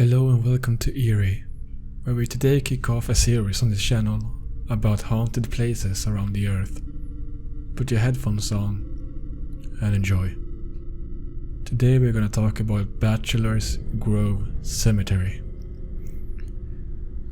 Hello and welcome to Eerie, where we today kick off a series on this channel about haunted places around the earth. Put your headphones on and enjoy. Today we're gonna talk about Bachelor's Grove Cemetery.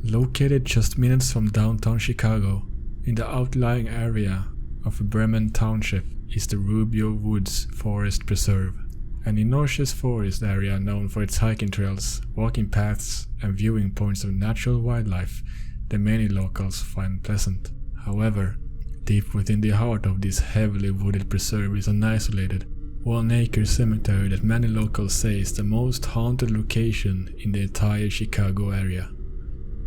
Located just minutes from downtown Chicago, in the outlying area of Bremen Township is the Rubio Woods Forest Preserve, an enormous forest area known for its hiking trails, walking paths, and viewing points of natural wildlife that many locals find pleasant. However, deep within the heart of this heavily wooded preserve is an isolated, one-acre cemetery that many locals say is the most haunted location in the entire Chicago area.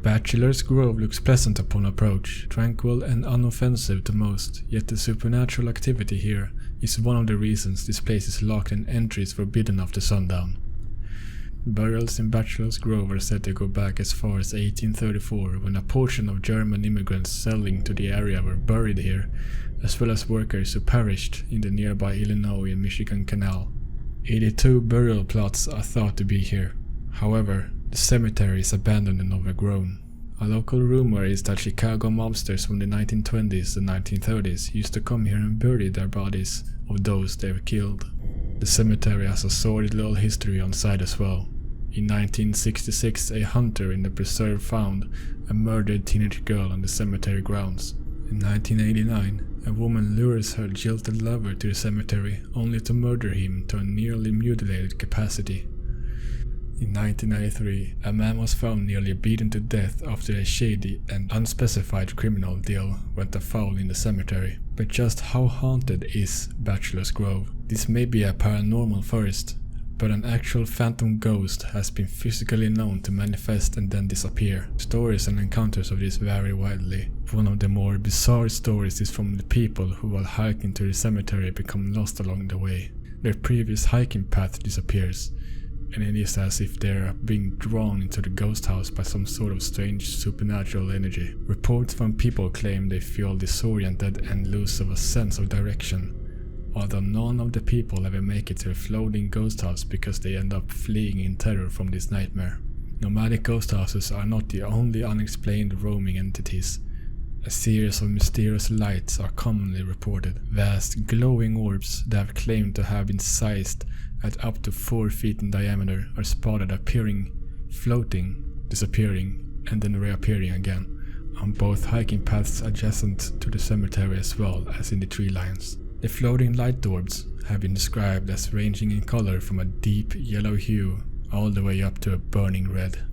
Bachelor's Grove looks pleasant upon approach, tranquil and unoffensive to most, yet the supernatural activity here is one of the reasons this place is locked and entry is forbidden after sundown. Burials in Bachelor's Grove are said to go back as far as 1834, when a portion of German immigrants settling to the area were buried here, as well as workers who perished in the nearby Illinois and Michigan Canal. 82 burial plots are thought to be here. However, the cemetery is abandoned and overgrown. A local rumor is that Chicago mobsters from the 1920s and 1930s used to come here and bury their bodies of those they were killed. The cemetery has a sordid little history on site as well. In 1966, a hunter in the preserve found a murdered teenage girl on the cemetery grounds. In 1989, a woman lures her jilted lover to the cemetery only to murder him to a nearly mutilated capacity. In 1993, a man was found nearly beaten to death after a shady and unspecified criminal deal went afoul in the cemetery. But just how haunted is Bachelor's Grove? This may be a paranormal first, but an actual phantom ghost has been physically known to manifest and then disappear. Stories and encounters of this vary widely. One of the more bizarre stories is from the people who, while hiking to the cemetery, become lost along the way. Their previous hiking path disappears, and it is as if they are being drawn into the ghost house by some sort of strange supernatural energy. Reports from people claim they feel disoriented and lose of a sense of direction, although none of the people ever make it to the floating ghost house because they end up fleeing in terror from this nightmare. Nomadic ghost houses are not the only unexplained roaming entities. A series of mysterious lights are commonly reported. Vast glowing orbs that have claimed to have been sized at up to 4 feet in diameter are spotted appearing, floating, disappearing, and then reappearing again on both hiking paths adjacent to the cemetery as well as in the tree lines. The floating light orbs have been described as ranging in color from a deep yellow hue all the way up to a burning red.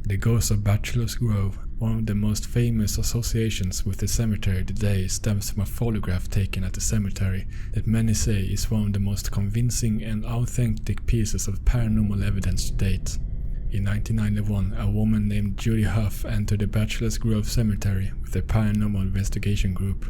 The ghost of Bachelor's Grove, one of the most famous associations with the cemetery today, stems from a photograph taken at the cemetery that many say is one of the most convincing and authentic pieces of paranormal evidence to date. In 1991, a woman named Judy Huff entered the Bachelor's Grove Cemetery with a paranormal investigation group.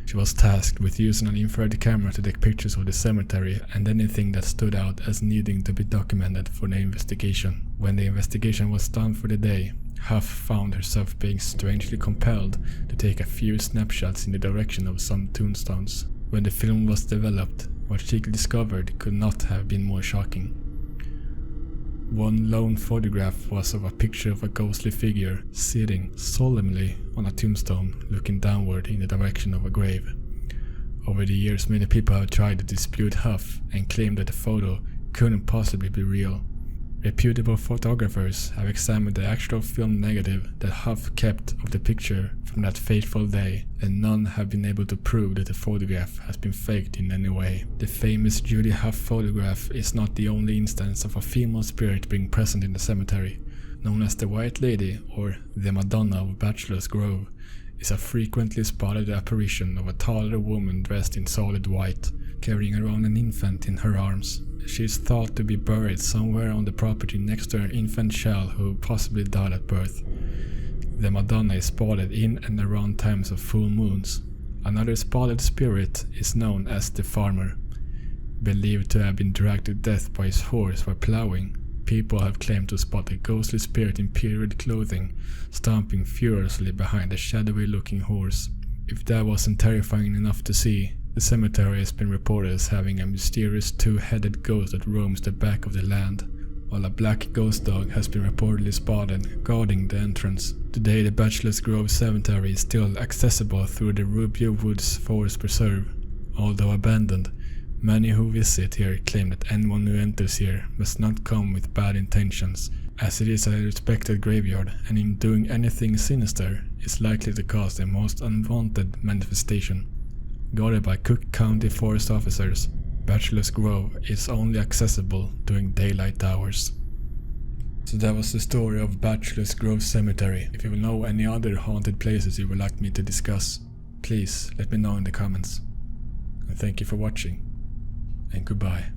She was tasked with using an infrared camera to take pictures of the cemetery and anything that stood out as needing to be documented for the investigation. When the investigation was done for the day, Huff found herself being strangely compelled to take a few snapshots in the direction of some tombstones. When the film was developed, what she discovered could not have been more shocking. One lone photograph was of a picture of a ghostly figure sitting solemnly on a tombstone, looking downward in the direction of a grave. Over the years, many people have tried to dispute Huff and claim that the photo couldn't possibly be real. Reputable photographers have examined the actual film negative that Huff kept of the picture from that fateful day, and none have been able to prove that the photograph has been faked in any way. The famous Judy Huff photograph is not the only instance of a female spirit being present in the cemetery. Known as the White Lady, or the Madonna of Bachelor's Grove, is a frequently spotted apparition of a taller woman dressed in solid white, carrying around an infant in her arms. She is thought to be buried somewhere on the property next to her infant child who possibly died at birth. The Madonna is spotted in and around times of full moons. Another spotted spirit is known as the Farmer. Believed to have been dragged to death by his horse while plowing, people have claimed to spot a ghostly spirit in period clothing stomping furiously behind a shadowy looking horse. If that wasn't terrifying enough to see, the cemetery has been reported as having a mysterious two-headed ghost that roams the back of the land. while a black ghost dog has been reportedly spotted guarding the entrance. Today the Bachelor's Grove Cemetery is still accessible through the Rubio Woods Forest Preserve. Although abandoned, many who visit here claim that anyone who enters here must not come with bad intentions, as it is a respected graveyard and in doing anything sinister is likely to cause the most unwanted manifestation. Guarded by Cook County forest officers, Bachelor's Grove is only accessible during daylight hours. So that was the story of Bachelor's Grove Cemetery. If you know any other haunted places you would like me to discuss, please let me know in the comments. And thank you for watching, and goodbye.